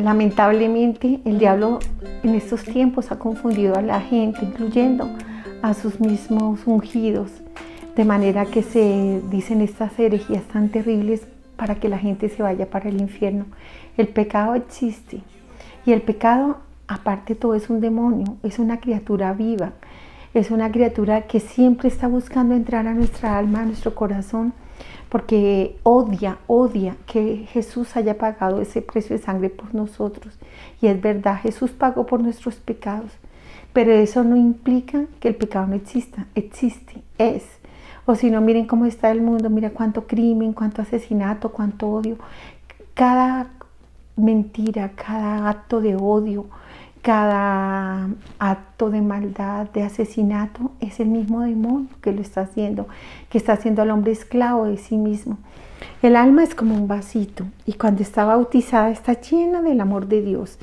Lamentablemente, el diablo en estos tiempos ha confundido a la gente, incluyendo a sus mismos ungidos, de manera que se dicen estas herejías tan terribles para que la gente se vaya para el infierno. El pecado existe y el pecado, aparte de todo, es un demonio, es una criatura viva, es una criatura que siempre está buscando entrar a nuestra alma, a nuestro corazón, porque odia que Jesús haya pagado ese precio de sangre por nosotros. Y es verdad, Jesús pagó por nuestros pecados, pero eso no implica que el pecado no exista, existe, es. O si no, miren cómo está el mundo, mira cuánto crimen, cuánto asesinato, cuánto odio. Cada mentira, cada acto de odio, cada acto de maldad, de asesinato, es el mismo demonio que lo está haciendo, que está haciendo al hombre esclavo de sí mismo. El alma es como un vasito y cuando está bautizada está llena del amor de Dios.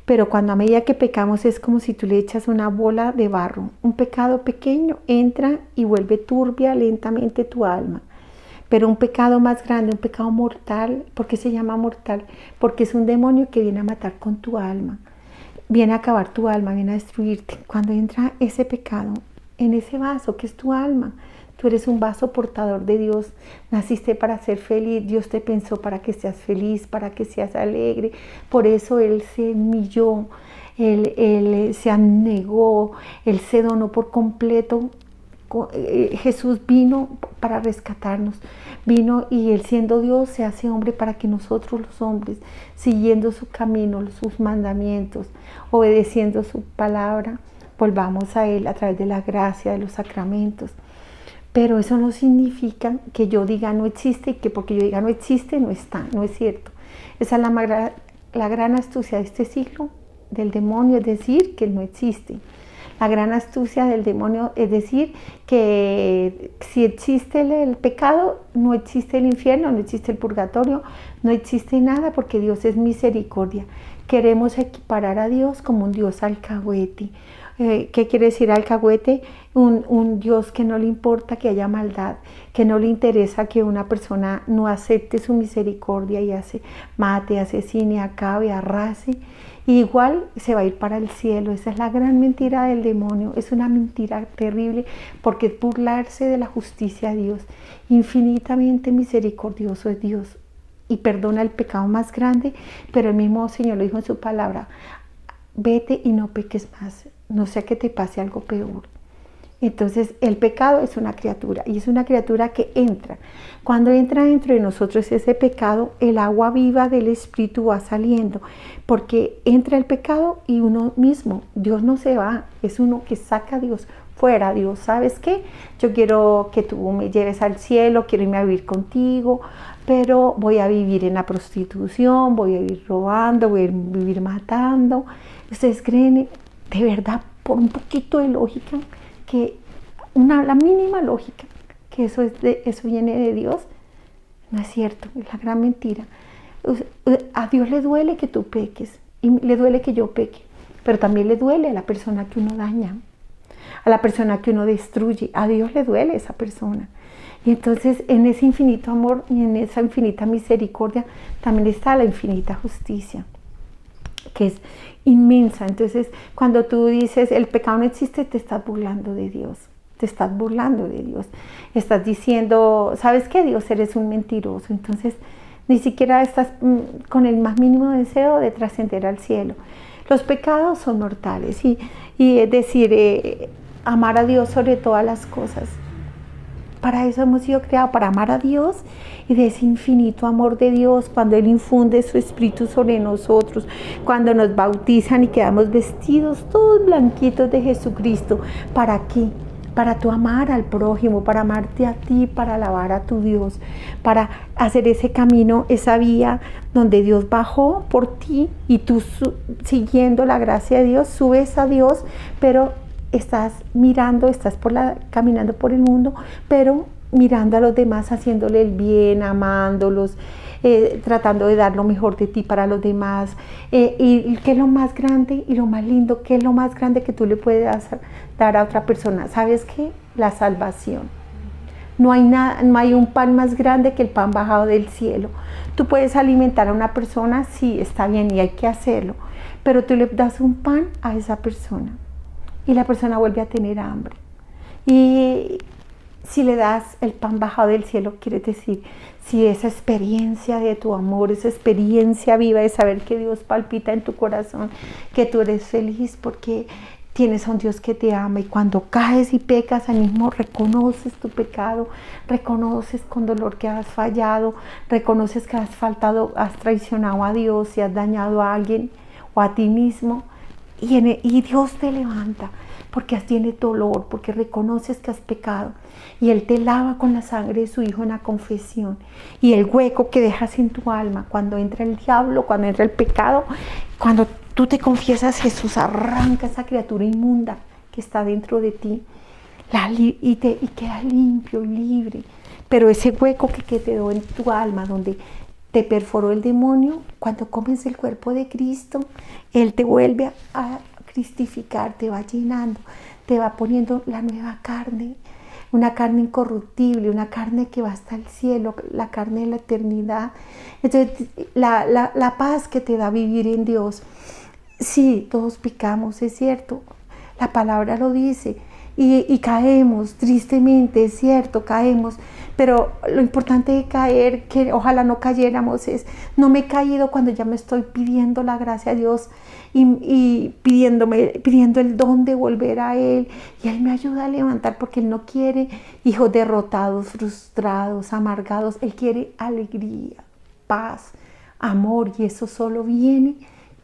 Pero cuando a medida que pecamos es como si tú le echas una bola de barro. Un pecado pequeño entra y vuelve turbia lentamente tu alma. Pero un pecado más grande, un pecado mortal, ¿por qué se llama mortal? Porque es un demonio que viene a matar con tu alma. Viene a acabar tu alma, viene a destruirte. Cuando entra ese pecado en ese vaso que es tu alma, tú eres un vaso portador de Dios. Naciste para ser feliz. Dios te pensó para que seas feliz, para que seas alegre. Por eso Él se humilló, Él se anegó, Él se donó por completo. Jesús vino para rescatarnos. Vino y Él siendo Dios se hace hombre para que nosotros los hombres, siguiendo su camino, sus mandamientos, obedeciendo su palabra, volvamos a Él a través de la gracia, de los sacramentos. Pero eso no significa que yo diga no existe y que porque yo diga no existe, no está, no es cierto. Esa es la gran astucia de este siglo del demonio, es decir, que no existe. La gran astucia del demonio es decir que si existe el pecado, no existe el infierno, no existe el purgatorio, no existe nada porque Dios es misericordia. Queremos equiparar a Dios como un Dios alcahuete. ¿Qué quiere decir alcahuete? Un Dios que no le importa que haya maldad, que no le interesa que una persona no acepte su misericordia y mate, asesine, acabe, arrase. Igual se va a ir para el cielo. Esa es la gran mentira del demonio. Es una mentira terrible porque es burlarse de la justicia de Dios. Infinitamente misericordioso es Dios y perdona el pecado más grande, pero el mismo Señor lo dijo en su palabra: vete y no peques más, no sea que te pase algo peor. Entonces el pecado es una criatura y es una criatura que entra. Cuando entra dentro de nosotros ese pecado, el agua viva del Espíritu va saliendo, porque entra el pecado y uno mismo, Dios no se va, es uno que saca a Dios fuera. Dios, ¿sabes qué? Yo quiero que tú me lleves al cielo, quiero irme a vivir contigo, pero voy a vivir en la prostitución, voy a vivir robando, voy a vivir matando. ¿Ustedes creen de verdad, por un poquito de lógica, que la mínima lógica, que eso viene de Dios? No es cierto, es la gran mentira. A Dios le duele que tú peques y le duele que yo peque, pero también le duele a la persona que uno daña, a la persona que uno destruye. A Dios le duele esa persona. Y entonces en ese infinito amor y en esa infinita misericordia también está la infinita justicia, que es inmensa. Entonces cuando tú dices el pecado no existe, te estás burlando de Dios, te estás burlando de Dios, estás diciendo, ¿sabes qué? Dios, eres un mentiroso. Entonces ni siquiera estás con el más mínimo deseo de trascender al cielo. Los pecados son mortales y es decir, amar a Dios sobre todas las cosas. Para eso hemos sido creados, para amar a Dios y de ese infinito amor de Dios, cuando Él infunde su Espíritu sobre nosotros, cuando nos bautizan y quedamos vestidos todos blanquitos de Jesucristo. ¿Para qué? Para tú amar al prójimo, para amarte a ti, para alabar a tu Dios, para hacer ese camino, esa vía donde Dios bajó por ti y tú siguiendo la gracia de Dios, subes a Dios, pero estás mirando, caminando por el mundo, pero mirando a los demás, haciéndole el bien, amándolos, tratando de dar lo mejor de ti para los demás. Y qué es lo más grande y lo más lindo, qué es lo más grande que tú le puedes dar a otra persona. ¿Sabes qué? La salvación. No hay nada, no hay un pan más grande que el pan bajado del cielo. Tú puedes alimentar a una persona, sí, está bien y hay que hacerlo, pero tú le das un pan a esa persona y la persona vuelve a tener hambre. Y si le das el pan bajado del cielo, quiere decir, si esa experiencia de tu amor, esa experiencia viva de saber que Dios palpita en tu corazón, que tú eres feliz porque tienes a un Dios que te ama, y cuando caes y pecas, ahí mismo reconoces tu pecado, reconoces con dolor que has fallado, reconoces que has faltado, has traicionado a Dios y has dañado a alguien o a ti mismo, y Dios te levanta porque tienes dolor, porque reconoces que has pecado, y Él te lava con la sangre de su Hijo en la confesión, y el hueco que dejas en tu alma cuando entra el diablo, cuando entra el pecado, cuando tú te confiesas, Jesús arranca esa criatura inmunda que está dentro de ti y queda limpio y libre. Pero ese hueco que quedó en tu alma, donde te perforó el demonio, cuando comes el cuerpo de Cristo, Él te vuelve a cristificar, te va llenando, te va poniendo la nueva carne, una carne incorruptible, una carne que va hasta el cielo, la carne de la eternidad. Entonces, la paz que te da vivir en Dios. Sí, todos pecamos, es cierto, la palabra lo dice, y caemos, tristemente, es cierto, caemos, pero lo importante de caer, que ojalá no cayéramos, es, no me he caído cuando ya me estoy pidiendo la gracia a Dios y pidiendo el don de volver a Él, y Él me ayuda a levantar, porque Él no quiere hijos derrotados, frustrados, amargados. Él quiere alegría, paz, amor, y eso solo viene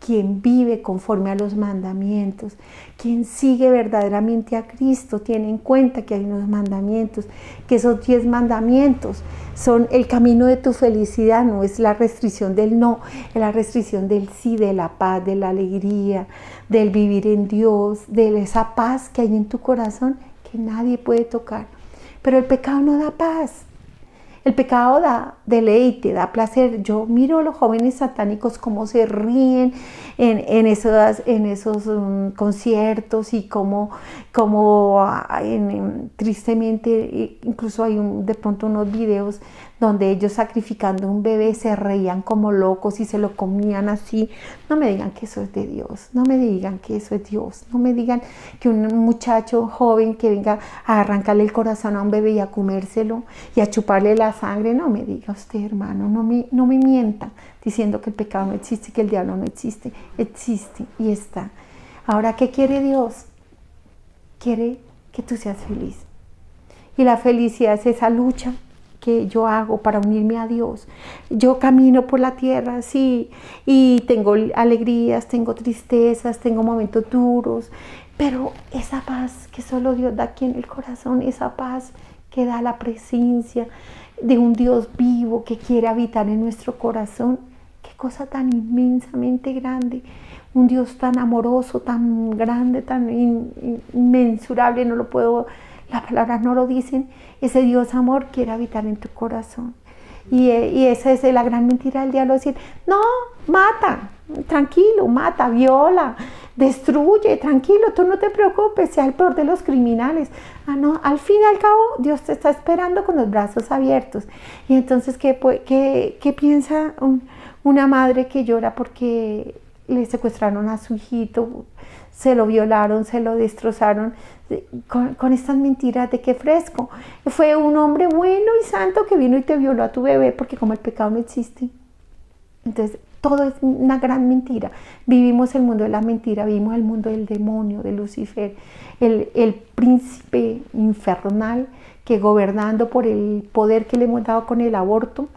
quien vive conforme a los mandamientos, quien sigue verdaderamente a Cristo, tiene en cuenta que hay unos mandamientos, que esos 10 mandamientos son el camino de tu felicidad, no es la restricción del no, es la restricción del sí, de la paz, de la alegría, del vivir en Dios, de esa paz que hay en tu corazón que nadie puede tocar. Pero el pecado no da paz. El pecado da deleite, da placer. Yo miro a los jóvenes satánicos cómo se ríen en esos conciertos, y cómo tristemente, incluso hay de pronto unos videos donde ellos, sacrificando un bebé, se reían como locos y se lo comían así. No me digan que eso es de Dios, no me digan que eso es Dios, no me digan que un muchacho joven que venga a arrancarle el corazón a un bebé y a comérselo y a chuparle la sangre. No me diga usted, hermano, no me mienta diciendo que el pecado no existe, que el diablo no existe. Existe y está. Ahora, ¿qué quiere Dios? Quiere que tú seas feliz, y la felicidad es esa lucha que yo hago para unirme a Dios. Yo camino por la tierra, sí, y tengo alegrías, tengo tristezas, tengo momentos duros, pero esa paz que solo Dios da aquí en el corazón, esa paz que da la presencia de un Dios vivo que quiere habitar en nuestro corazón, qué cosa tan inmensamente grande. Un Dios tan amoroso, tan grande, tan inmensurable, no lo puedo, las palabras no lo dicen. Ese Dios amor quiere habitar en tu corazón. Y esa es la gran mentira del diablo, decir, no, mata, tranquilo, mata, viola, destruye, tranquilo, tú no te preocupes, sea el peor de los criminales. Ah, no, al fin y al cabo, Dios te está esperando con los brazos abiertos. Y entonces, ¿qué piensa una madre que llora porque le secuestraron a su hijito, se lo violaron, se lo destrozaron, con estas mentiras de que fresco? Fue un hombre bueno y santo que vino y te violó a tu bebé, porque como el pecado no existe. Entonces, todo es una gran mentira. Vivimos el mundo de la mentira, vivimos el mundo del demonio, de Lucifer, el príncipe infernal que, gobernando por el poder que le hemos dado con el aborto,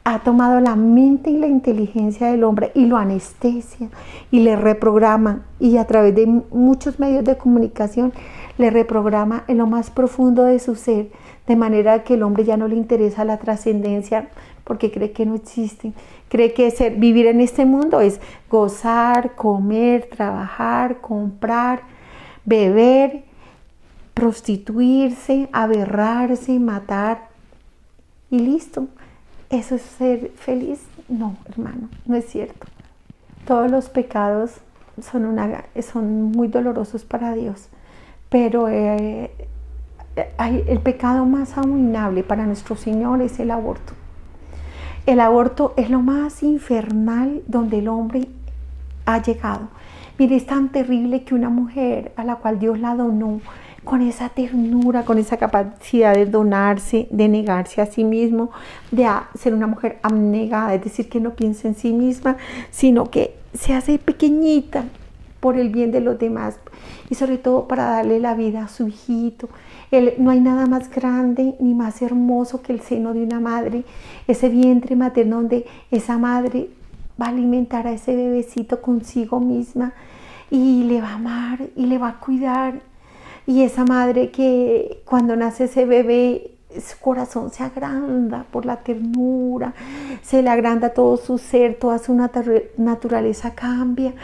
ha tomado la mente y la inteligencia del hombre y lo anestesia y le reprograma, y a través de muchos medios de comunicación le reprograma en lo más profundo de su ser, de manera que el hombre ya no le interesa la trascendencia, porque cree que no existe. Cree que vivir en este mundo es gozar, comer, trabajar, comprar, beber, prostituirse, aberrarse, matar y listo. ¿Eso es ser feliz? No, hermano, no es cierto. Todos los pecados son muy dolorosos para Dios, pero el pecado más abominable para nuestro Señor es el aborto. El aborto es lo más infernal donde el hombre ha llegado. Mire, es tan terrible que una mujer a la cual Dios la donó, con esa ternura, con esa capacidad de donarse, de negarse a sí mismo, de ser una mujer abnegada, es decir, que no piensa en sí misma, sino que se hace pequeñita por el bien de los demás y sobre todo para darle la vida a su hijito. No hay nada más grande ni más hermoso que el seno de una madre, ese vientre materno donde esa madre va a alimentar a ese bebecito consigo misma y le va a amar y le va a cuidar. Y esa madre que cuando nace ese bebé, su corazón se agranda por la ternura, se le agranda todo su ser, toda su naturaleza cambia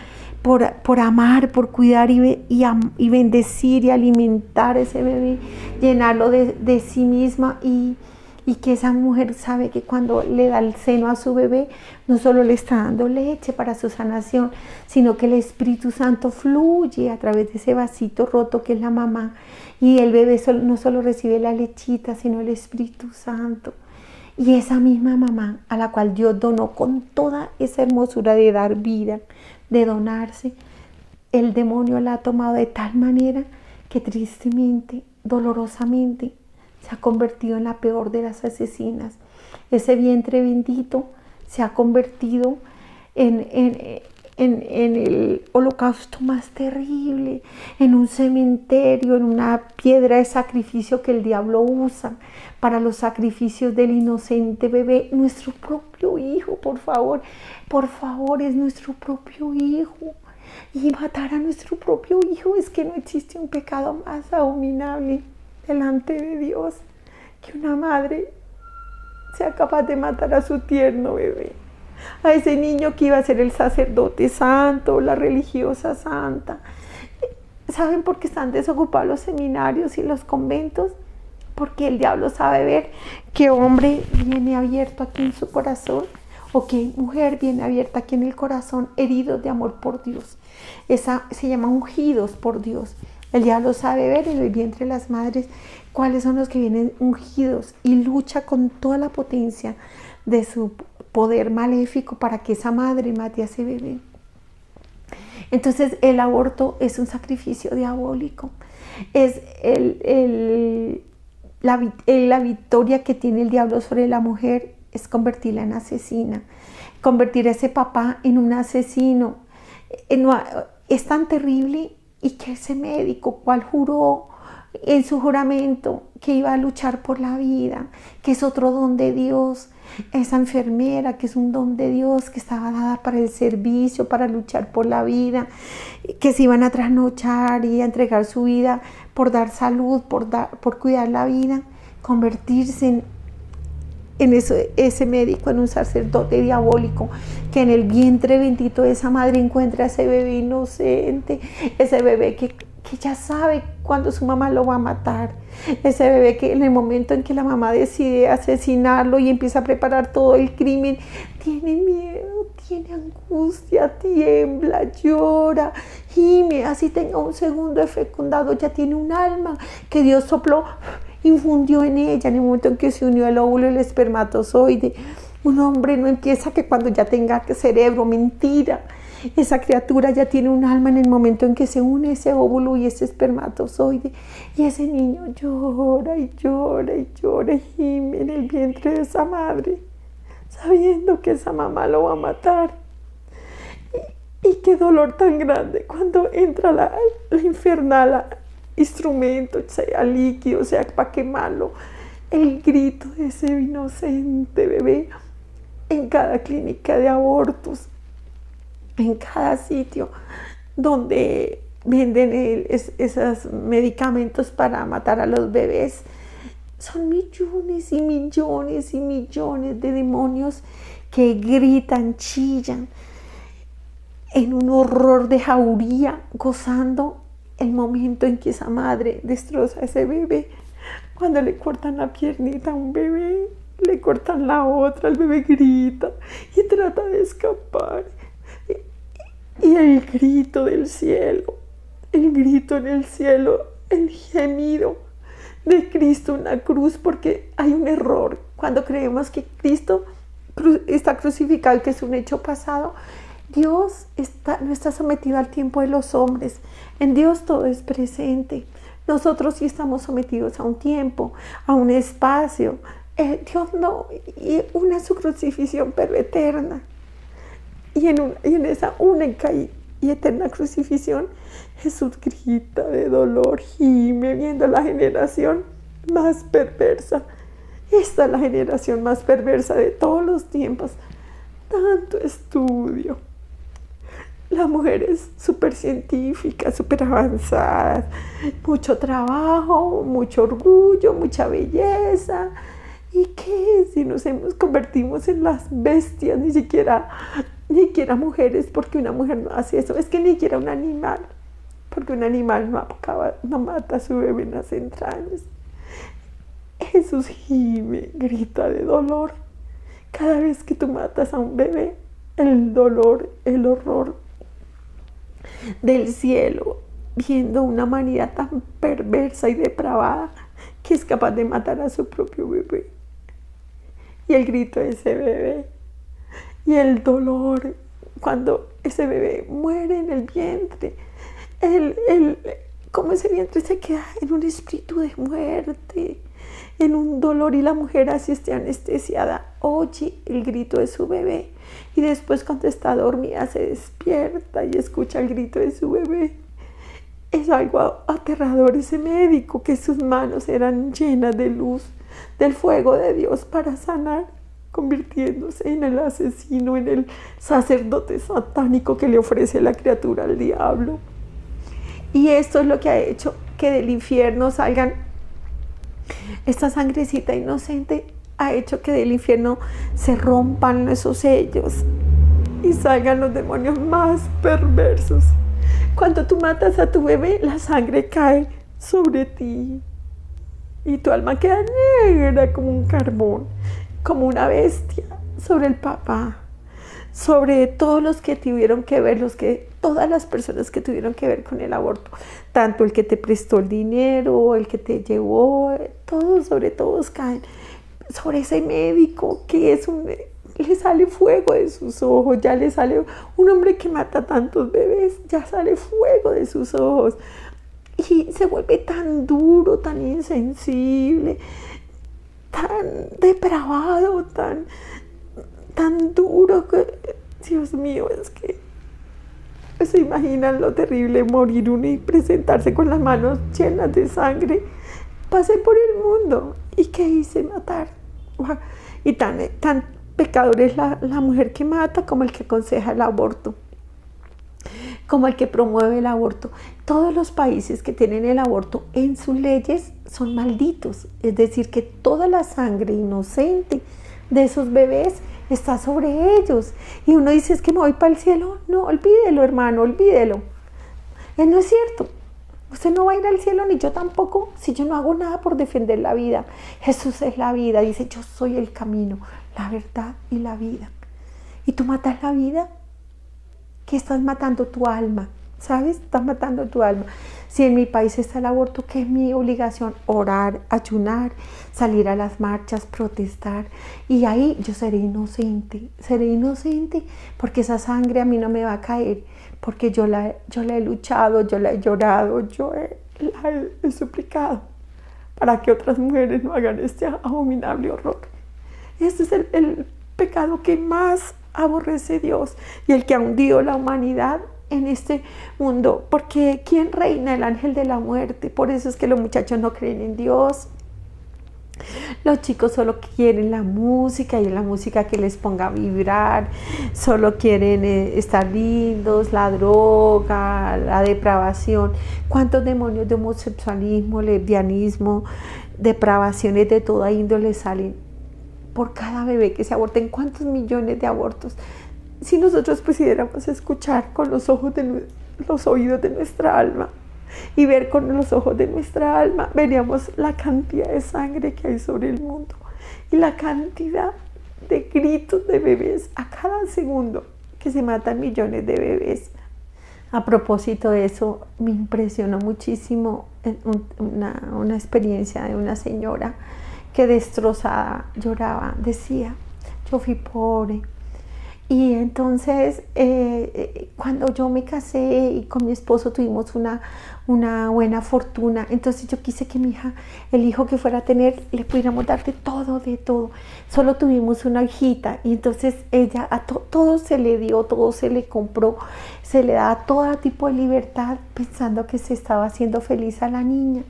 por amar, por cuidar y bendecir y alimentar a ese bebé, llenarlo de sí misma y que esa mujer sabe que cuando le da el seno a su bebé, no solo le está dando leche para su sanación, sino que el Espíritu Santo fluye a través de ese vasito roto que es la mamá. Y el bebé no solo recibe la lechita, sino el Espíritu Santo. Y esa misma mamá a la cual Dios donó con toda esa hermosura de dar vida, de donarse, el demonio la ha tomado de tal manera que tristemente, dolorosamente, se ha convertido en la peor de las asesinas. Ese vientre bendito se ha convertido en el holocausto más terrible, en un cementerio, en una piedra de sacrificio que el diablo usa para los sacrificios del inocente bebé, nuestro propio hijo, por favor, es nuestro propio hijo. Y matar a nuestro propio hijo, es que no existe un pecado más abominable delante de Dios que una madre sea capaz de matar a su tierno bebé, a ese niño que iba a ser el sacerdote santo, la religiosa santa. ¿Saben por qué están desocupados los seminarios y los conventos? Porque el diablo sabe ver qué hombre viene abierto aquí en su corazón o qué mujer viene abierta aquí en el corazón, heridos de amor por Dios. Esa se llama ungidos por Dios. El diablo sabe ver en el vientre de las madres cuáles son los que vienen ungidos y lucha con toda la potencia de su poder maléfico para que esa madre mate a ese bebé. Entonces el aborto es un sacrificio diabólico. Es la victoria que tiene el diablo sobre la mujer es convertirla en asesina, convertir a ese papá en un asesino. Es tan terrible. Y que ese médico, cual juró en su juramento que iba a luchar por la vida, que es otro don de Dios, esa enfermera que es un don de Dios, que estaba dada para el servicio, para luchar por la vida, que se iban a trasnochar y a entregar su vida por dar salud, por cuidar la vida, convertirse en ese médico, en un sacerdote diabólico, que en el vientre bendito de esa madre encuentra a ese bebé inocente, ese bebé que ya sabe cuándo su mamá lo va a matar, ese bebé que en el momento en que la mamá decide asesinarlo y empieza a preparar todo el crimen, tiene miedo, tiene angustia, tiembla, llora, gime, así tenga un segundo de fecundado, ya tiene un alma que Dios sopló, infundió en ella en el momento en que se unió el óvulo y el espermatozoide. Un hombre no empieza que cuando ya tenga cerebro, mentira. Esa criatura ya tiene un alma en el momento en que se une ese óvulo y ese espermatozoide. Y ese niño llora y llora y llora y gime en el vientre de esa madre, sabiendo que esa mamá lo va a matar. Y qué dolor tan grande cuando entra la infernal instrumento, sea líquido, sea para quemarlo, el grito de ese inocente bebé en cada clínica de abortos, en cada sitio donde venden esos medicamentos para matar a los bebés. Son millones y millones y millones de demonios que gritan, chillan en un horror de jauría, gozando el momento en que esa madre destroza a ese bebé. Cuando le cortan la piernita a un bebé, le cortan la otra, el bebé grita y trata de escapar. Y el grito del cielo, el grito en el cielo, el gemido de Cristo una cruz, porque hay un error cuando creemos que Cristo está crucificado, que es un hecho pasado. Dios no está sometido al tiempo de los hombres. En Dios todo es presente. Nosotros sí estamos sometidos a un tiempo, a un espacio. Dios no, y una es su crucifixión, pero eterna. Y en esa única y eterna crucifixión, Jesús grita de dolor, gime, viendo la generación más perversa. Esta es la generación más perversa de todos los tiempos. Tanto estudio. Las mujeres súper científicas, súper avanzadas, mucho trabajo, mucho orgullo, mucha belleza. ¿Y qué si nos convertimos en las bestias? Ni siquiera mujeres, porque una mujer no hace eso. Es que ni siquiera un animal, porque un animal no mata a su bebé en las entrañas. Jesús gime, grita de dolor. Cada vez que tú matas a un bebé, el dolor, el horror del cielo, viendo una humanidad tan perversa y depravada que es capaz de matar a su propio bebé. Y el grito de ese bebé, y el dolor cuando ese bebé muere en el vientre, como ese vientre se queda en un espíritu de muerte, en un dolor, y la mujer así esté anestesiada, oye el grito de su bebé, y después cuando está dormida se despierta y escucha el grito de su bebé. Es algo aterrador ese médico, que sus manos eran llenas de luz, del fuego de Dios para sanar, convirtiéndose en el asesino, en el sacerdote satánico que le ofrece la criatura al diablo. Y esto es lo que ha hecho que del infierno salgan, esta sangrecita inocente ha hecho que del infierno se rompan esos sellos y salgan los demonios más perversos. Cuando tú matas a tu bebé, la sangre cae sobre ti y tu alma queda negra como un carbón, como una bestia, sobre el papá, sobre todos los que tuvieron que ver, todas las personas que tuvieron que ver con el aborto, tanto el que te prestó el dinero, el que te llevó, todos, sobre todos caen, sobre ese médico que le sale fuego de sus ojos, ya le sale un hombre que mata tantos bebés, ya sale fuego de sus ojos y se vuelve tan duro, tan insensible, tan depravado, tan duro que, Dios mío, es que se imaginan lo terrible morir uno y presentarse con las manos llenas de sangre. Pasé por el mundo y ¿qué hice? Matar. Y tan pecador es la mujer que mata como el que aconseja el aborto, como el que promueve el aborto. Todos los países que tienen el aborto en sus leyes son malditos, es decir, que toda la sangre inocente de esos bebés está sobre ellos. Y uno dice, es que me voy para el cielo. No, olvídelo, hermano, olvídelo. No es cierto. Usted no va a ir al cielo, ni yo tampoco, si yo no hago nada por defender la vida. Jesús es la vida, dice, yo soy el camino, la verdad y la vida. Y tú matas la vida, ¿qué estás matando? Tu alma, ¿sabes? Estás matando tu alma. Si en mi país está el aborto, ¿qué es mi obligación? Orar, ayunar, salir a las marchas, protestar. Y ahí yo seré inocente porque esa sangre a mí no me va a caer, porque yo la he luchado, yo la he llorado, la he suplicado para que otras mujeres no hagan este abominable horror. Este es el pecado que más aborrece Dios y el que ha hundido la humanidad en este mundo, porque ¿quién reina? El ángel de la muerte. Por eso es que los muchachos no creen en Dios. Los chicos solo quieren la música, y la música que les ponga a vibrar, solo quieren estar lindos, la droga, la depravación. ¿Cuántos demonios de homosexualismo, lesbianismo, depravaciones de toda índole salen por cada bebé que se aborta? ¿En cuántos millones de abortos? Si nosotros pudiéramos escuchar con los oídos de nuestra alma y ver con los ojos de nuestra alma, veríamos la cantidad de sangre que hay sobre el mundo y la cantidad de gritos de bebés a cada segundo, que se matan millones de bebés. A propósito de eso, me impresionó muchísimo una experiencia de una señora que destrozada lloraba, decía, yo fui pobre. Y entonces, cuando yo me casé y con mi esposo tuvimos una buena fortuna, entonces yo quise que mi hija, el hijo que fuera a tener, le pudiéramos dar de todo, de todo. Solo tuvimos una hijita y entonces ella, todo se le dio, todo se le compró, se le daba todo tipo de libertad pensando que se estaba haciendo feliz a la niña.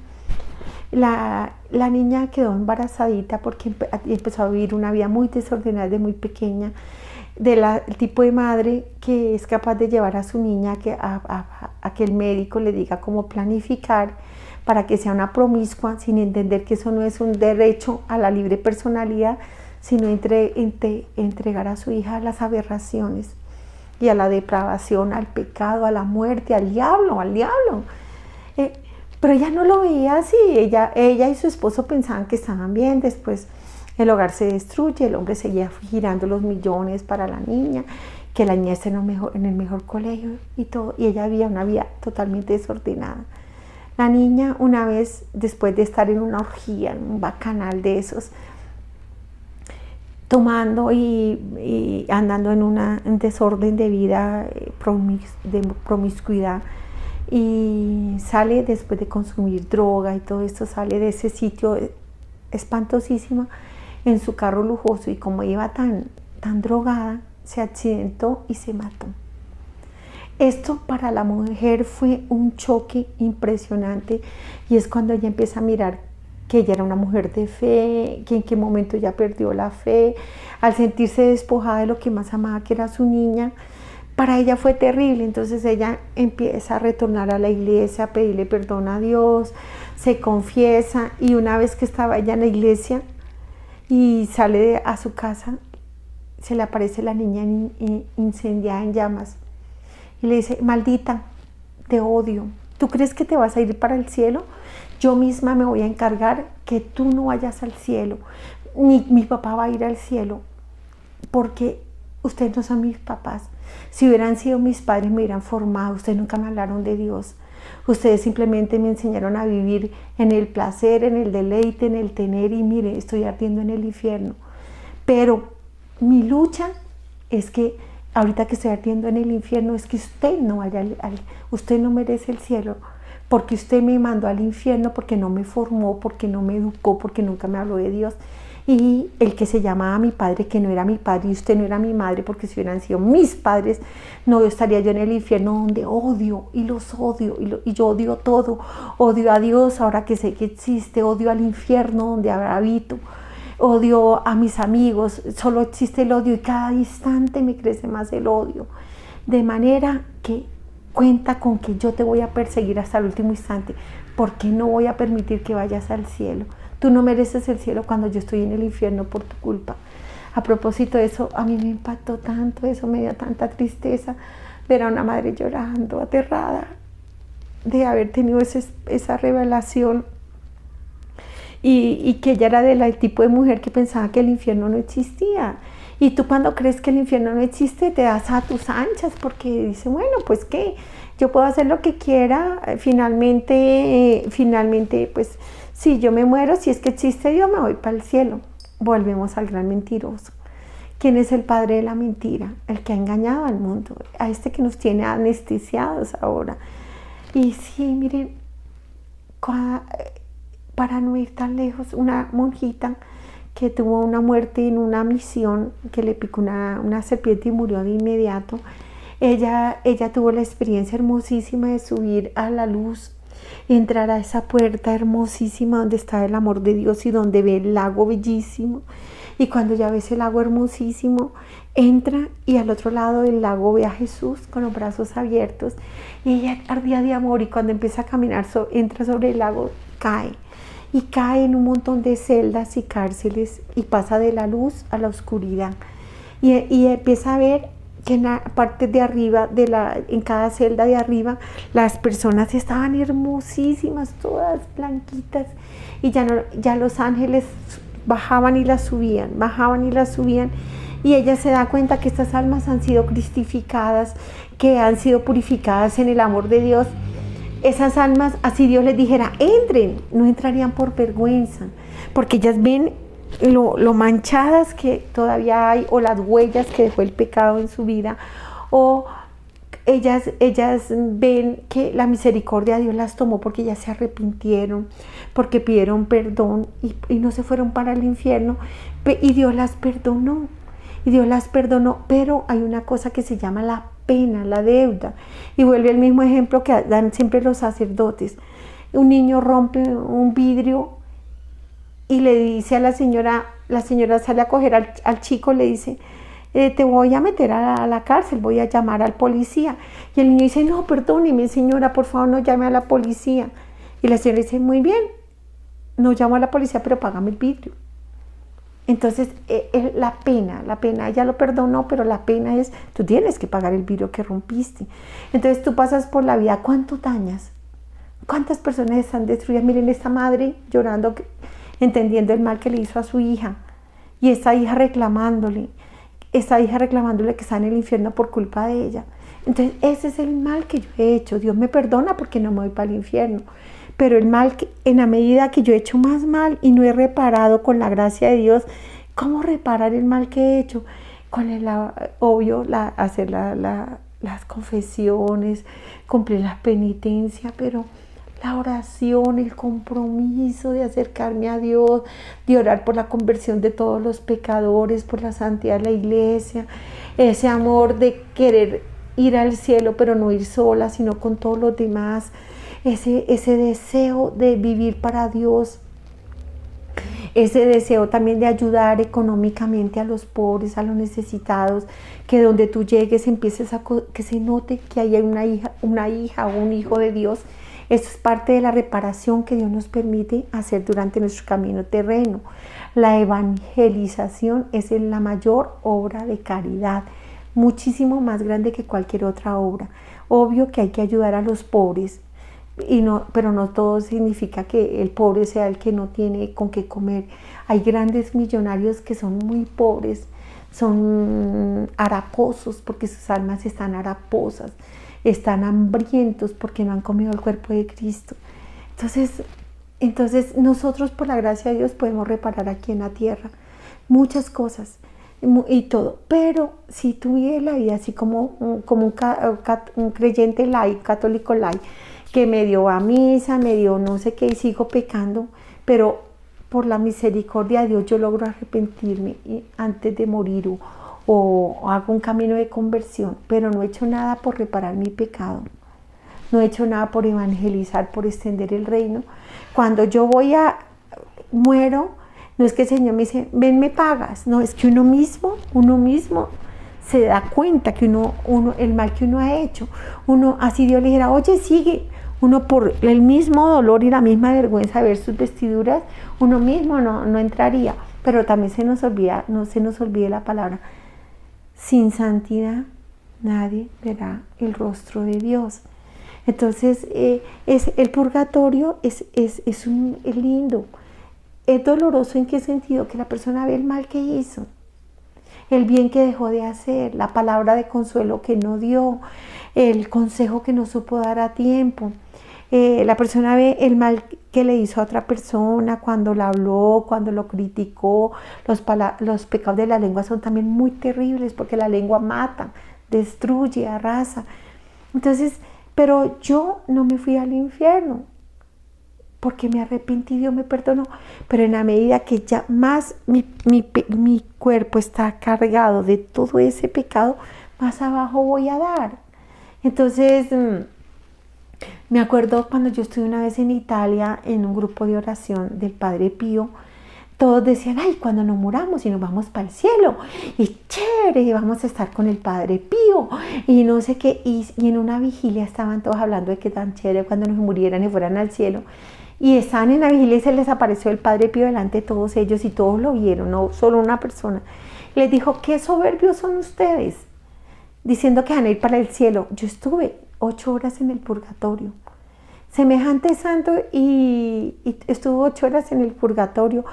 La niña quedó embarazadita porque empezó a vivir una vida muy desordenada desde muy pequeña, del tipo de madre que es capaz de llevar a su niña a que el médico le diga cómo planificar para que sea una promiscua, sin entender que eso no es un derecho a la libre personalidad, sino entregar a su hija a las aberraciones y a la depravación, al pecado, a la muerte, al diablo. Pero ella no lo veía así, ella y su esposo pensaban que estaban bien. Después el hogar se destruye, el hombre seguía girando los millones para la niña, que la niña esté en el mejor colegio y todo, y ella vivía una vida totalmente desordenada. La niña, una vez, después de estar en una orgía, en un bacanal de esos, tomando y andando en un desorden de vida, de promiscuidad, y sale después de consumir droga y todo esto, sale de ese sitio espantosísimo en su carro lujoso, y como iba tan drogada, se accidentó y se mató. Esto para la mujer fue un choque impresionante, y es cuando ella empieza a mirar que ella era una mujer de fe, que en qué momento ella perdió la fe, al sentirse despojada de lo que más amaba, que era su niña. Para ella fue terrible. Entonces ella empieza a retornar a la iglesia, a pedirle perdón a Dios, se confiesa, y una vez que estaba ella en la iglesia y sale a su casa, se le aparece la niña incendiada en llamas y le dice: maldita, te odio, ¿tú crees que te vas a ir para el cielo? Yo misma me voy a encargar que tú no vayas al cielo, ni mi papá va a ir al cielo, porque ustedes no son mis papás. Si hubieran sido mis padres, me hubieran formado. Ustedes nunca me hablaron de Dios. Ustedes simplemente me enseñaron a vivir en el placer, en el deleite, en el tener, y mire, estoy ardiendo en el infierno. Pero mi lucha es que ahorita que estoy ardiendo en el infierno, es que usted no vaya usted no merece el cielo, porque usted me mandó al infierno, porque no me formó, porque no me educó, porque nunca me habló de Dios. Y el que se llamaba mi padre, que no era mi padre, y usted no era mi madre, porque si hubieran sido mis padres, no estaría yo en el infierno, donde odio y los odio, y yo odio todo. Odio a Dios ahora que sé que existe, odio al infierno donde habito, odio a mis amigos, solo existe el odio, y cada instante me crece más el odio, de manera que cuenta con que yo te voy a perseguir hasta el último instante, porque no voy a permitir que vayas al cielo. Tú no mereces el cielo cuando yo estoy en el infierno por tu culpa. A propósito de eso, a mí me impactó tanto, eso me dio tanta tristeza ver a una madre llorando, aterrada de haber tenido esa revelación, y que ella era del tipo de mujer que pensaba que el infierno no existía. Y tú, cuando crees que el infierno no existe, te das a tus anchas, porque dice, bueno, pues qué, yo puedo hacer lo que quiera, finalmente pues si yo me muero, si es que existe Dios, me voy para el cielo. Volvemos al gran mentiroso. ¿Quién es el padre de la mentira? El que ha engañado al mundo, a este que nos tiene anestesiados ahora. Y sí, miren, para no ir tan lejos, una monjita que tuvo una muerte en una misión, que le picó una serpiente y murió de inmediato. Ella tuvo la experiencia hermosísima de subir a la luz, entrar a esa puerta hermosísima donde está el amor de Dios y donde ve el lago bellísimo. Y cuando ya ves el lago hermosísimo, entra, y al otro lado del lago ve a Jesús con los brazos abiertos, y ella ardía de amor, y cuando empieza a caminar, entra sobre el lago, cae en un montón de celdas y cárceles, y pasa de la luz a la oscuridad, y empieza a ver que en la parte de arriba, en cada celda de arriba, las personas estaban hermosísimas, todas blanquitas, y ya los ángeles bajaban y las subían, y ella se da cuenta que estas almas han sido cristificadas, que han sido purificadas en el amor de Dios. Esas almas, así Dios les dijera, entren, no entrarían por vergüenza, porque ellas ven lo manchadas que todavía hay, o las huellas que dejó el pecado en su vida, o ellas ven que la misericordia de Dios las tomó porque ellas se arrepintieron, porque pidieron perdón y no se fueron para el infierno, y Dios las perdonó. Y Dios las perdonó, pero hay una cosa que se llama la pena, la deuda. Y vuelve el mismo ejemplo que dan siempre los sacerdotes. Un niño rompe un vidrio y le dice a la señora sale a coger al chico, le dice, te voy a meter a la cárcel, voy a llamar al policía. Y el niño dice, no, perdóneme señora, por favor no llame a la policía. Y la señora dice, muy bien, no llamo a la policía, pero págame el vidrio. Entonces, la pena, ella lo perdonó, pero la pena es, tú tienes que pagar el vidrio que rompiste. Entonces, tú pasas por la vida, ¿cuánto dañas? ¿Cuántas personas están destruidas? Miren, esta madre llorando, entendiendo el mal que le hizo a su hija, y esta hija reclamándole que está en el infierno por culpa de ella. Entonces, ese es el mal que yo he hecho. Dios me perdona porque no me voy para el infierno. Pero el mal, en la medida que yo he hecho más mal y no he reparado con la gracia de Dios, ¿cómo reparar el mal que he hecho? Con hacer las confesiones, cumplir las penitencias, pero la oración, el compromiso de acercarme a Dios, de orar por la conversión de todos los pecadores, por la santidad de la iglesia, ese amor de querer ir al cielo, pero no ir sola, sino con todos los demás. Ese deseo de vivir para Dios, ese deseo también de ayudar económicamente a los pobres, a los necesitados, que donde tú llegues empieces que se note que hay una hija o un hijo de Dios. Esto es parte de la reparación que Dios nos permite hacer durante nuestro camino terreno. La evangelización es la mayor obra de caridad, muchísimo más grande que cualquier otra obra. Obvio que hay que ayudar a los pobres, pero no todo significa que el pobre sea el que no tiene con qué comer. Hay grandes millonarios que son muy pobres, son haraposos porque sus almas están haraposas, están hambrientos porque no han comido el cuerpo de Cristo. Entonces nosotros por la gracia de Dios podemos reparar aquí en la tierra muchas cosas y todo, pero si tú vives la vida así como un creyente laico, católico laico, que medio va a misa, medio no sé qué y sigo pecando, pero por la misericordia de Dios yo logro arrepentirme antes de morir o hago un camino de conversión, pero no he hecho nada por reparar mi pecado, no he hecho nada por evangelizar, por extender el reino. Cuando yo muero, no es que el Señor me dice, ven, me pagas, no, es que uno mismo se da cuenta que el mal que uno ha hecho, así Dios le dijera, oye, sigue, uno por el mismo dolor y la misma vergüenza de ver sus vestiduras, uno mismo no entraría, pero también no se nos olvide la palabra, sin santidad nadie verá el rostro de Dios. Entonces, el purgatorio es lindo, es doloroso. ¿En qué sentido? Que la persona ve el mal que hizo, el bien que dejó de hacer, la palabra de consuelo que no dio, el consejo que no supo dar a tiempo. La persona ve el mal que le hizo a otra persona cuando la habló, cuando lo criticó. Los pecados de la lengua son también muy terribles porque la lengua mata, destruye, arrasa. Entonces, pero yo no me fui al infierno porque me arrepentí, Dios me perdonó, pero en la medida que ya más mi cuerpo está cargado de todo ese pecado, más abajo voy a dar. Entonces, me acuerdo cuando yo estuve una vez en Italia en un grupo de oración del Padre Pío, todos decían, ay, cuando nos muramos y nos vamos para el cielo, y chévere, vamos a estar con el Padre Pío, y no sé qué, y en una vigilia estaban todos hablando de que tan chévere cuando nos murieran y fueran al cielo, y estaban en la vigilia y se les apareció el Padre Pío delante de todos ellos, y todos lo vieron, no solo una persona, y les dijo, qué soberbios son ustedes, diciendo que van a ir para el cielo. Yo estuve 8 horas en el purgatorio, semejante santo, y estuvo 8 horas en el purgatorio,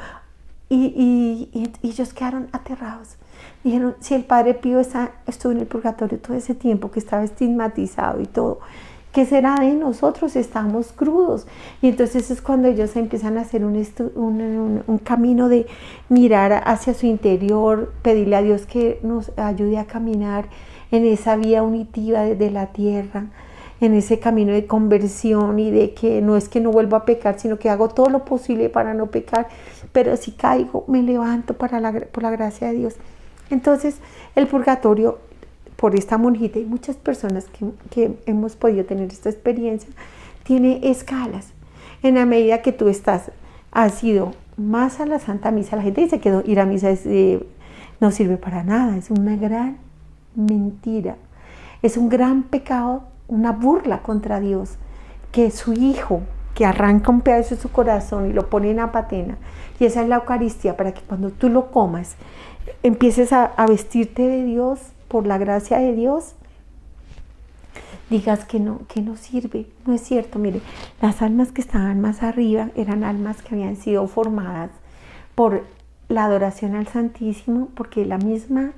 Y ellos quedaron aterrados. Dijeron, si el Padre Pío estuvo en el purgatorio todo ese tiempo, que estaba estigmatizado y todo, ¿qué será de nosotros? Estamos crudos. Y entonces es cuando ellos empiezan a hacer un camino de mirar hacia su interior, pedirle a Dios que nos ayude a caminar en esa vía unitiva desde la tierra, en ese camino de conversión y de que no es que no vuelvo a pecar, sino que hago todo lo posible para no pecar, pero si caigo, me levanto por la gracia de Dios. Entonces, el purgatorio, por esta monjita y muchas personas que hemos podido tener esta experiencia, tiene escalas. En la medida que tú has ido más a la Santa Misa, la gente dice que ir a misa no sirve para nada, es una gran mentira, es un gran pecado, una burla contra Dios, que su hijo, que arranca un pedazo de su corazón y lo pone en la patena, y esa es la Eucaristía, para que cuando tú lo comas, empieces a vestirte de Dios, por la gracia de Dios, digas que no sirve. No es cierto. Mire, las almas que estaban más arriba eran almas que habían sido formadas por la adoración al Santísimo, porque la misma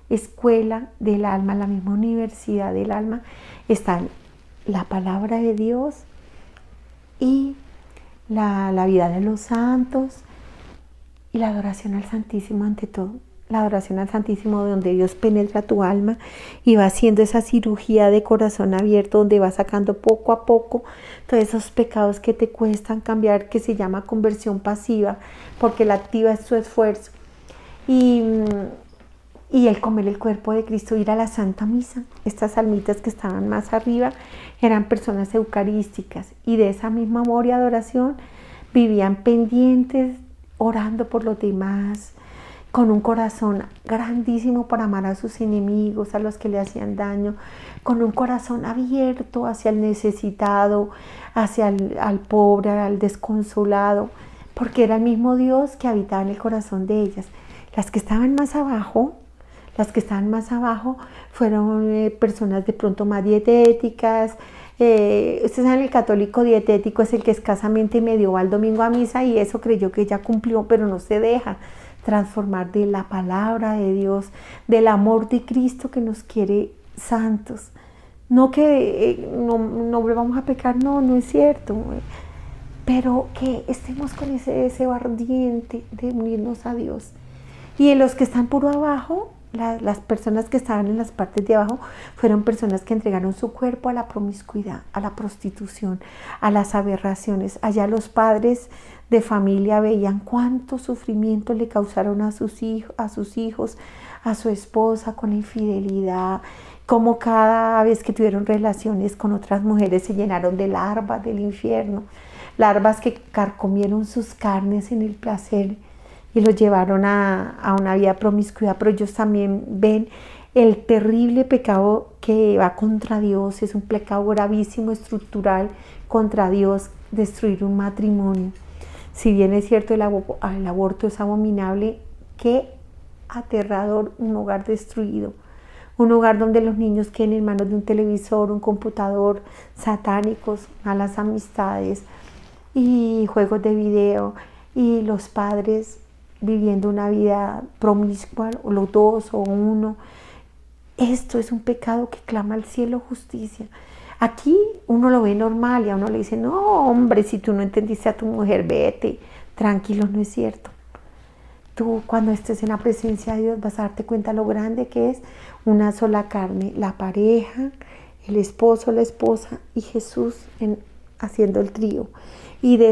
escuela del alma, la misma universidad del alma, están la palabra de Dios y la vida de los santos y la adoración al Santísimo ante todo. La adoración al Santísimo, donde Dios penetra tu alma y va haciendo esa cirugía de corazón abierto, donde va sacando poco a poco todos esos pecados que te cuestan cambiar, que se llama conversión pasiva, porque la activa es tu esfuerzo. Y el comer el cuerpo de Cristo, ir a la Santa Misa. Estas almitas que estaban más arriba eran personas eucarísticas, y de esa misma amor y adoración vivían pendientes, orando por los demás, con un corazón grandísimo para amar a sus enemigos, a los que le hacían daño, con un corazón abierto hacia el necesitado, hacia al pobre, al desconsolado, porque era el mismo Dios que habitaba en el corazón de ellas. Las que estaban más abajo fueron personas de pronto más dietéticas. Ustedes saben, el católico dietético es el que escasamente medio va el domingo a misa y eso creyó que ya cumplió, pero no se deja transformar de la palabra de Dios, del amor de Cristo que nos quiere santos. No que no volvamos a pecar, no es cierto, pero que estemos con ese deseo ardiente de unirnos a Dios. Y en los que están puro abajo, las personas que estaban en las partes de abajo fueron personas que entregaron su cuerpo a la promiscuidad, a la prostitución, a las aberraciones. Allá los padres de familia veían cuánto sufrimiento le causaron a sus hijos, a su esposa, con infidelidad, como cada vez que tuvieron relaciones con otras mujeres se llenaron de larvas del infierno, larvas que carcomieron sus carnes en el placer y los llevaron a una vida de promiscuidad. Pero ellos también ven el terrible pecado que va contra Dios, es un pecado gravísimo, estructural contra Dios, destruir un matrimonio. Si bien es cierto el aborto es abominable, qué aterrador un hogar destruido, un hogar donde los niños queden en manos de un televisor, un computador, satánicos, malas amistades y juegos de video, y los padres viviendo una vida promiscua, o los dos o uno. Esto es un pecado que clama al cielo justicia. Aquí uno lo ve normal y a uno le dice, no hombre, si tú no entendiste a tu mujer, vete, tranquilo. No es cierto. Tú cuando estés en la presencia de Dios vas a darte cuenta lo grande que es una sola carne, la pareja, el esposo, la esposa y Jesús haciendo el trío. Y de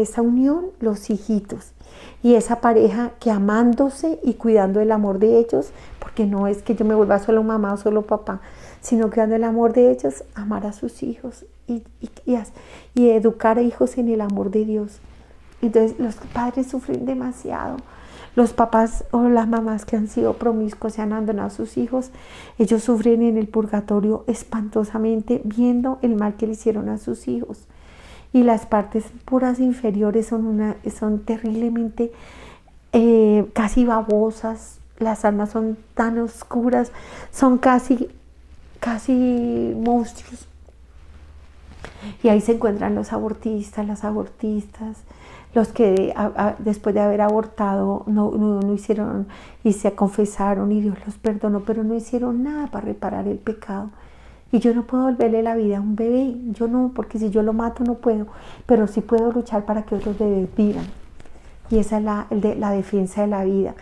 esa unión los hijitos. Y esa pareja que amándose y cuidando el amor de ellos, porque no es que yo me vuelva solo mamá o solo papá, sino cuidando el amor de ellos, amar a sus hijos y educar a hijos en el amor de Dios. Entonces los padres sufren demasiado. Los papás o las mamás que han sido promiscuos y han abandonado a sus hijos, ellos sufren en el purgatorio espantosamente viendo el mal que le hicieron a sus hijos. Y las partes puras inferiores son terriblemente casi babosas. Las almas son tan oscuras, son casi monstruos. Y ahí se encuentran los abortistas, las abortistas, los que después de haber abortado no hicieron y se confesaron y Dios los perdonó, pero no hicieron nada para reparar el pecado. Y yo no puedo volverle la vida a un bebé, yo no, porque si yo lo mato no puedo, pero sí puedo luchar para que otros bebés vivan. Y esa es la defensa de la vida.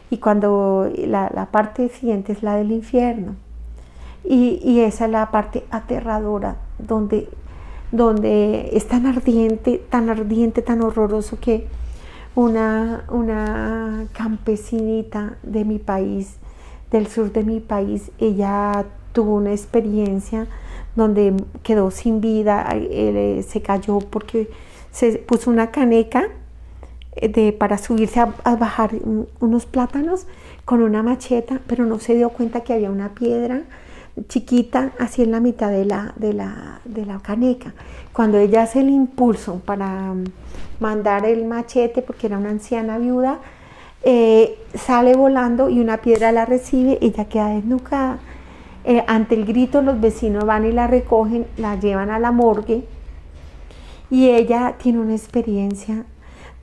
Y cuando la parte siguiente es la del infierno. Y esa es la parte aterradora, donde es tan ardiente, tan horroroso que una campesinita de mi país, del sur de mi país, ella tuvo una experiencia donde quedó sin vida, se cayó porque se puso una caneca para subirse a bajar unos plátanos con una macheta, pero no se dio cuenta que había una piedra chiquita así en la mitad de la caneca. Cuando ella hace el impulso para mandar el machete, porque era una anciana viuda, sale volando y una piedra la recibe, ella queda desnucada. Ante el grito los vecinos van y la recogen, la llevan a la morgue y ella tiene una experiencia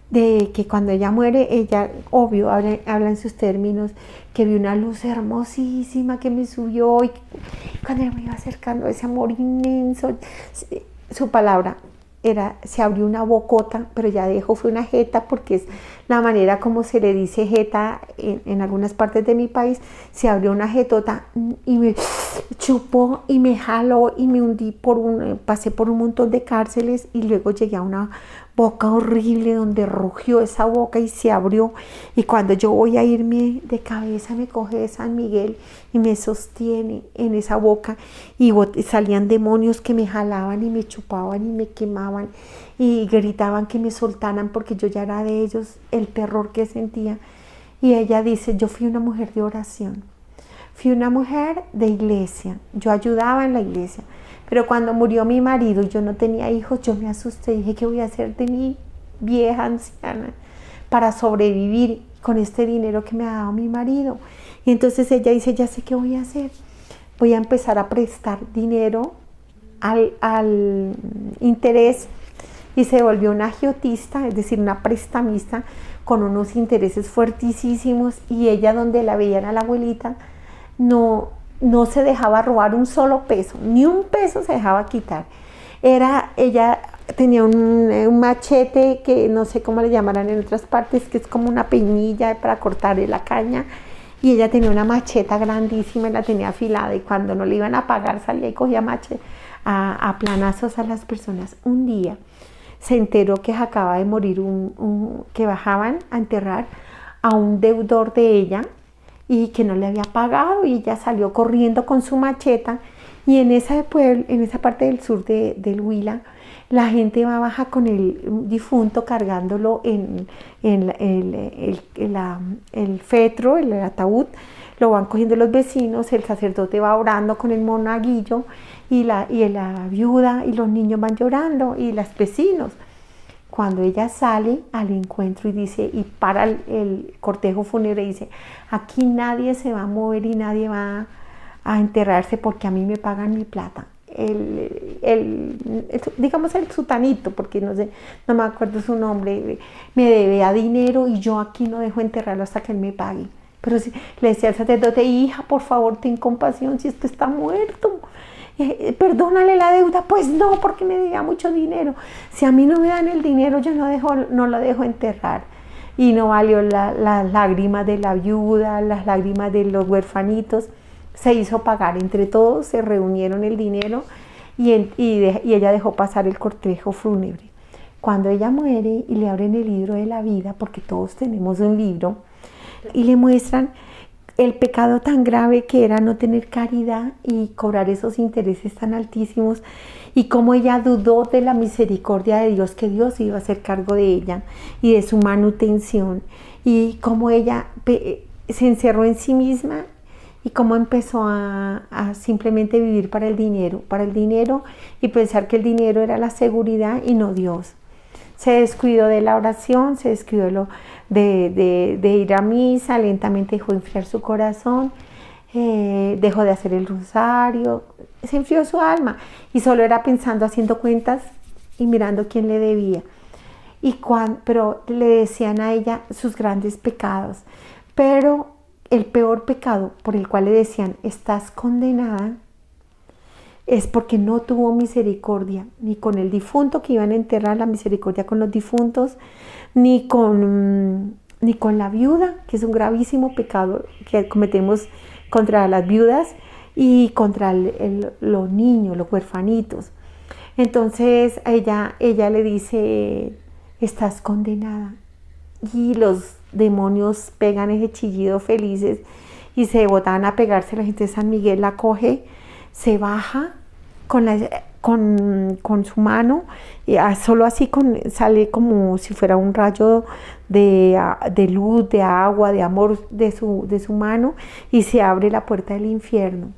de que cuando ella muere, ella, obvio, habla en sus términos, que vio una luz hermosísima que me subió y cuando me iba acercando a ese amor inmenso, su palabra era, se abrió una bocota, pero ya dejó, fue una jeta, porque es la manera como se le dice jeta en algunas partes de mi país, se abrió una jetota y me chupó y me jaló y me hundí pasé por un montón de cárceles y luego llegué a una boca horrible donde rugió esa boca y se abrió, y cuando yo voy a irme de cabeza me coge de San Miguel y me sostiene en esa boca y salían demonios que me jalaban y me chupaban y me quemaban y gritaban que me soltaran porque yo ya era de ellos, el terror que sentía. Y ella dice, yo fui una mujer de oración, fui una mujer de iglesia, yo ayudaba en la iglesia, pero cuando murió mi marido y yo no tenía hijos, yo me asusté, dije, ¿qué voy a hacer de mi vieja anciana para sobrevivir con este dinero que me ha dado mi marido? Y entonces ella dice, ya sé qué voy a hacer, voy a empezar a prestar dinero al interés, y se volvió una agiotista, es decir, una prestamista con unos intereses fuertísimos, y ella, donde la veían a la abuelita, no se dejaba robar un solo peso, ni un peso se dejaba quitar. Ella tenía un machete que no sé cómo le llamarán en otras partes, que es como una peñilla para cortar la caña, y ella tenía una macheta grandísima y la tenía afilada, y cuando no le iban a pagar salía y cogía a planazos a las personas. Un día se enteró que acaba de morir que bajaban a enterrar a un deudor de ella y que no le había pagado, y ella salió corriendo con su macheta, y en esa parte del sur del Huila, la gente baja con el difunto cargándolo en el féretro, el ataúd, lo van cogiendo los vecinos, el sacerdote va orando con el monaguillo y la viuda y los niños van llorando y los vecinos. Cuando ella sale al encuentro y dice, y para el cortejo fúnebre, dice, aquí nadie se va a mover y nadie va a enterrarse porque a mí me pagan mi plata. Digamos el sutanito, porque no me acuerdo su nombre, me debía dinero y yo aquí no dejo enterrarlo hasta que él me pague. Pero le decía al sacerdote, hija, por favor, ten compasión, si esto está muerto. Perdónale la deuda. Pues no, porque me debía mucho dinero. Si a mí no me dan el dinero, yo no lo dejo enterrar. Y no valió las lágrimas de la viuda, las lágrimas de los huerfanitos. Se hizo pagar, entre todos se reunieron el dinero y ella dejó pasar el cortejo fúnebre. Cuando ella muere y le abren el libro de la vida, porque todos tenemos un libro, y le muestran el pecado tan grave que era no tener caridad y cobrar esos intereses tan altísimos, y cómo ella dudó de la misericordia de Dios, que Dios iba a hacer cargo de ella y de su manutención, y cómo ella se encerró en sí misma y cómo empezó a simplemente vivir para el dinero y pensar que el dinero era la seguridad y no Dios. Se descuidó de la oración, se descuidó de ir a misa, lentamente dejó enfriar su corazón, dejó de hacer el rosario, se enfrió su alma y solo era pensando, haciendo cuentas y mirando quién le debía. Pero le decían a ella sus grandes pecados, pero el peor pecado por el cual le decían, estás condenada, es porque no tuvo misericordia, ni con el difunto que iban a enterrar, la misericordia con los difuntos, ni con la viuda, que es un gravísimo pecado que cometemos contra las viudas y contra los niños, los huerfanitos. Entonces ella le dice, estás condenada. Y los demonios pegan ese chillido felices y se botan a pegarse. La gente de San Miguel la coge, se baja con su mano, y solo así sale como si fuera un rayo de luz, de agua, de amor de su mano, y se abre la puerta del infierno.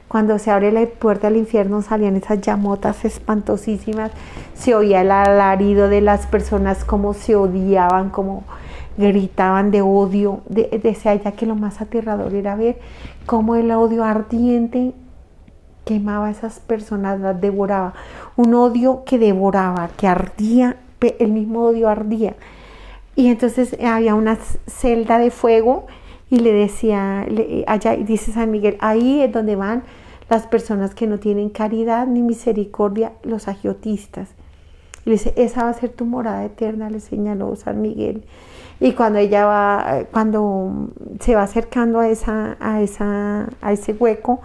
Cuando se abre la puerta del infierno salían esas llamotas espantosísimas, se oía el alarido de las personas, como se odiaban, como gritaban de odio. Decía ella que lo más aterrador era ver cómo el odio ardiente quemaba a esas personas, las devoraba. Un odio que devoraba, que ardía, el mismo odio ardía. Y entonces había una celda de fuego y le decía, allá dice San Miguel, ahí es donde van las personas que no tienen caridad ni misericordia, los agiotistas. Y le dice, esa va a ser tu morada eterna, le señaló San Miguel. Y cuando cuando se va acercando a ese hueco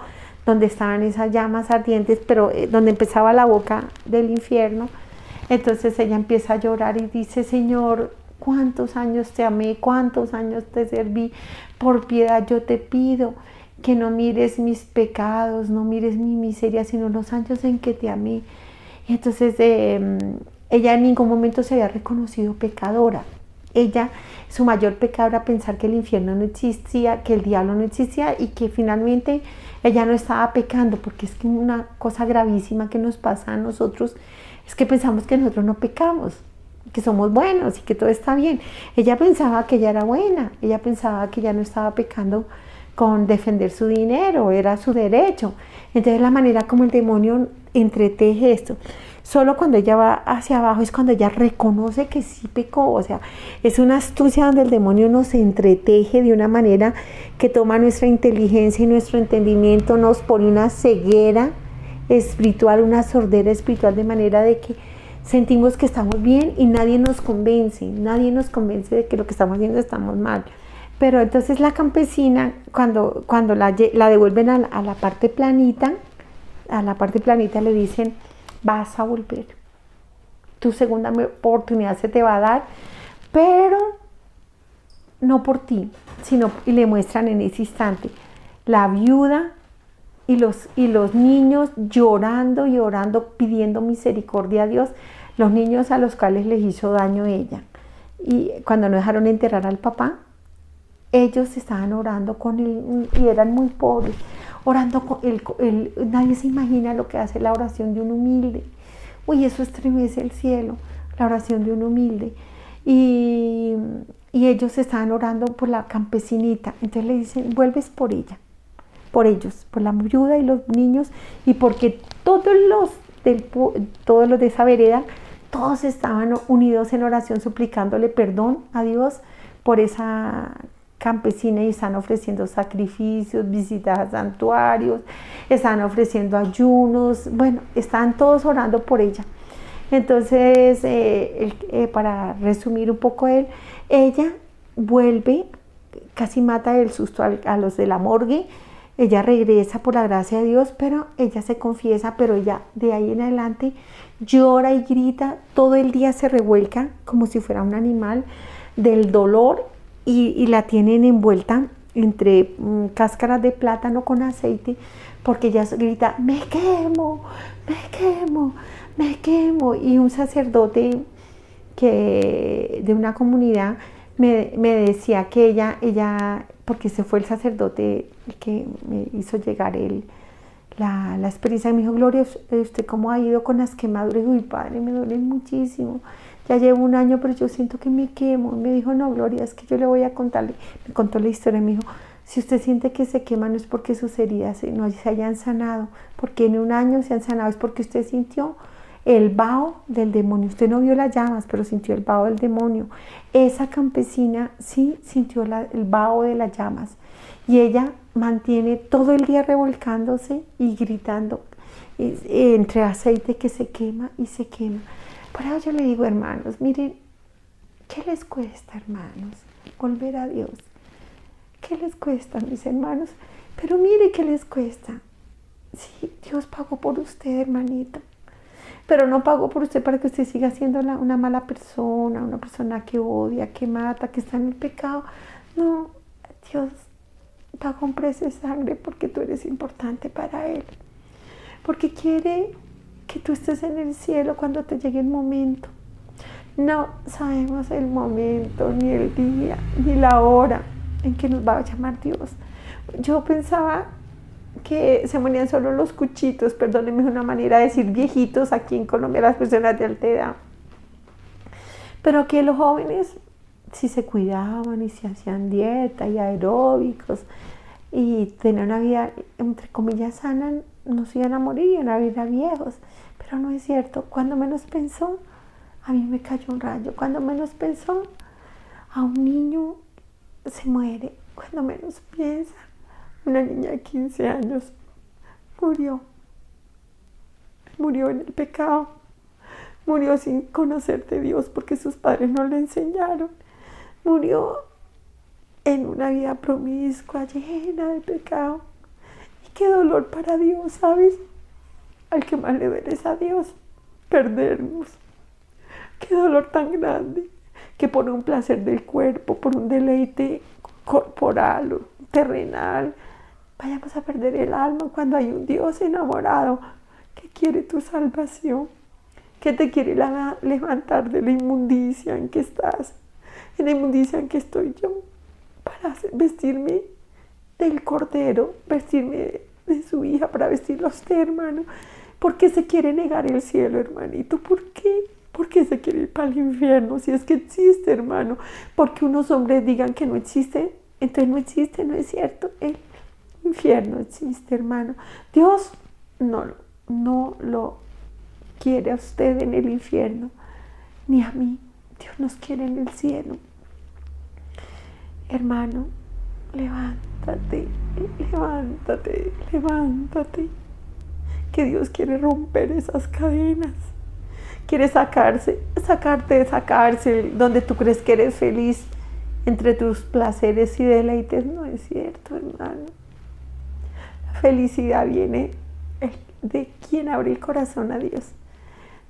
donde estaban esas llamas ardientes, pero donde empezaba la boca del infierno, entonces ella empieza a llorar y dice, Señor, cuántos años te amé, cuántos años te serví, por piedad yo te pido que no mires mis pecados, no mires mi miseria, sino los años en que te amé. Y entonces ella en ningún momento se había reconocido pecadora. Su mayor pecado era pensar que el infierno no existía, que el diablo no existía, y que finalmente ella no estaba pecando, porque es que una cosa gravísima que nos pasa a nosotros es que pensamos que nosotros no pecamos, que somos buenos y que todo está bien. Ella pensaba que ella era buena, ella pensaba que ella no estaba pecando con defender su dinero, era su derecho. Entonces la manera como el demonio entreteje esto, solo cuando ella va hacia abajo es cuando ella reconoce que sí pecó. O sea, es una astucia donde el demonio nos entreteje de una manera que toma nuestra inteligencia y nuestro entendimiento, nos pone una ceguera espiritual, una sordera espiritual, de manera de que sentimos que estamos bien y nadie nos convence de que lo que estamos haciendo estamos mal. Pero entonces la campesina, cuando la devuelven a la parte planita, le dicen, vas a volver, tu segunda oportunidad se te va a dar, pero no por ti, y le muestran en ese instante la viuda y los niños llorando y orando, pidiendo misericordia a Dios, los niños a los cuales les hizo daño ella. Y cuando no dejaron enterrar al papá, ellos estaban orando con él, y eran muy pobres, orando con él. Nadie se imagina lo que hace la oración de un humilde. Uy, eso estremece el cielo, la oración de un humilde. Y ellos estaban orando por la campesinita. Entonces le dicen, vuelves por ella, por ellos, por la viuda y los niños, y porque todos los de esa vereda, todos estaban unidos en oración, suplicándole perdón a Dios por esa campesina, y están ofreciendo sacrificios, visitas a santuarios, están ofreciendo ayunos, bueno, están todos orando por ella. Entonces, para resumir un poco ella vuelve, casi mata del susto a los de la morgue. Ella regresa por la gracia de Dios, pero ella se confiesa, pero ella de ahí en adelante llora y grita, todo el día se revuelca como si fuera un animal del dolor, y la tienen envuelta entre cáscaras de plátano con aceite, porque ella grita, me quemo, me quemo, me quemo. Y un sacerdote de una comunidad me decía que ella, porque se fue el sacerdote que me hizo llegar la experiencia, y me dijo, Gloria, ¿usted cómo ha ido con las quemaduras? Uy, padre, me duelen muchísimo. Ya llevo un año, pero yo siento que me quemo. Y me dijo, no, Gloria, es que yo le voy a contarle. Me contó la historia, me dijo, Si usted siente que se quema, no es porque sus heridas no se hayan sanado, porque en un año se han sanado, es porque usted sintió el vaho del demonio. Usted no vio las llamas, pero sintió el vaho del demonio. Esa campesina sí sintió el vaho de las llamas. Y ella mantiene todo el día revolcándose y gritando entre aceite que se quema y se quema. Por eso yo le digo, hermanos, miren, ¿qué les cuesta, hermanos, volver a Dios? ¿Qué les cuesta, mis hermanos? Pero mire qué les cuesta. Sí, Dios pagó por usted, hermanito. Pero no pagó por usted para que usted siga siendo una mala persona, una persona que odia, que mata, que está en el pecado. No, Dios pagó un precio de sangre porque tú eres importante para Él. Porque quiere que tú estés en el cielo cuando te llegue el momento. No sabemos el momento, ni el día, ni la hora en que nos va a llamar Dios. Yo pensaba que se morían solo los cuchitos, perdónenme, una manera de decir viejitos aquí en Colombia, las personas de alta edad. Pero que los jóvenes, si se cuidaban y se hacían dieta y aeróbicos y tenían una vida, entre comillas, sana, no se iban a morir, iban a vivir a viejos. Pero no es cierto. Cuando menos pensó, a mí me cayó un rayo. Cuando menos pensó, a un niño se muere. Cuando menos piensa, una niña de 15 años murió. Murió en el pecado. Murió sin conocer de Dios porque sus padres no le enseñaron. Murió en una vida promiscua, llena de pecado. Y qué dolor para Dios, ¿sabes? Al que más le duele es a Dios perdernos. Qué dolor tan grande que por un placer del cuerpo, por un deleite corporal o terrenal, vayamos a perder el alma cuando hay un Dios enamorado que quiere tu salvación, que te quiere levantar de la inmundicia en que estás, en la inmundicia en que estoy yo, para vestirme del Cordero, vestirme de su hija, para vestirlo a usted, hermano. ¿Por qué se quiere negar el cielo, hermanito? ¿Por qué? ¿Por qué se quiere ir para el infierno? Si es que existe, hermano. Porque unos hombres digan que no existe, entonces no existe, no es cierto. El infierno existe, hermano. Dios no lo quiere a usted en el infierno, ni a mí. Dios nos quiere en el cielo. Hermano, levántate, levántate, levántate. Que Dios quiere romper esas cadenas. Quiere sacarte de esa cárcel donde tú crees que eres feliz entre tus placeres y deleites. No es cierto, hermano. La felicidad viene de quien abre el corazón a Dios,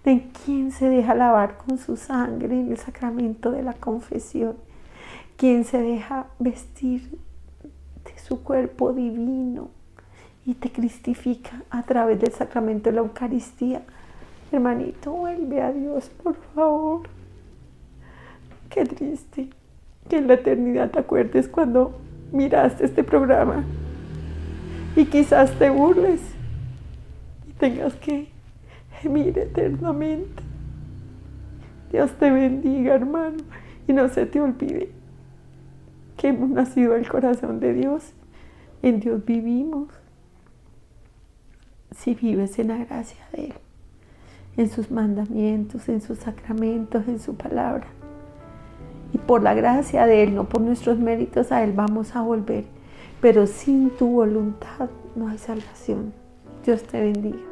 de quien se deja lavar con su sangre en el sacramento de la confesión, quien se deja vestir de su cuerpo divino y te cristifica a través del sacramento de la Eucaristía. Hermanito, vuelve a Dios, por favor. Qué triste que en la eternidad te acuerdes cuando miraste este programa y quizás te burles y tengas que gemir eternamente. Dios te bendiga, hermano, y no se te olvide que hemos nacido del corazón de Dios. En Dios vivimos. Si vives en la gracia de Él, en sus mandamientos, en sus sacramentos, en su palabra. Y por la gracia de Él, no por nuestros méritos, a Él vamos a volver. Pero sin tu voluntad no hay salvación. Dios te bendiga.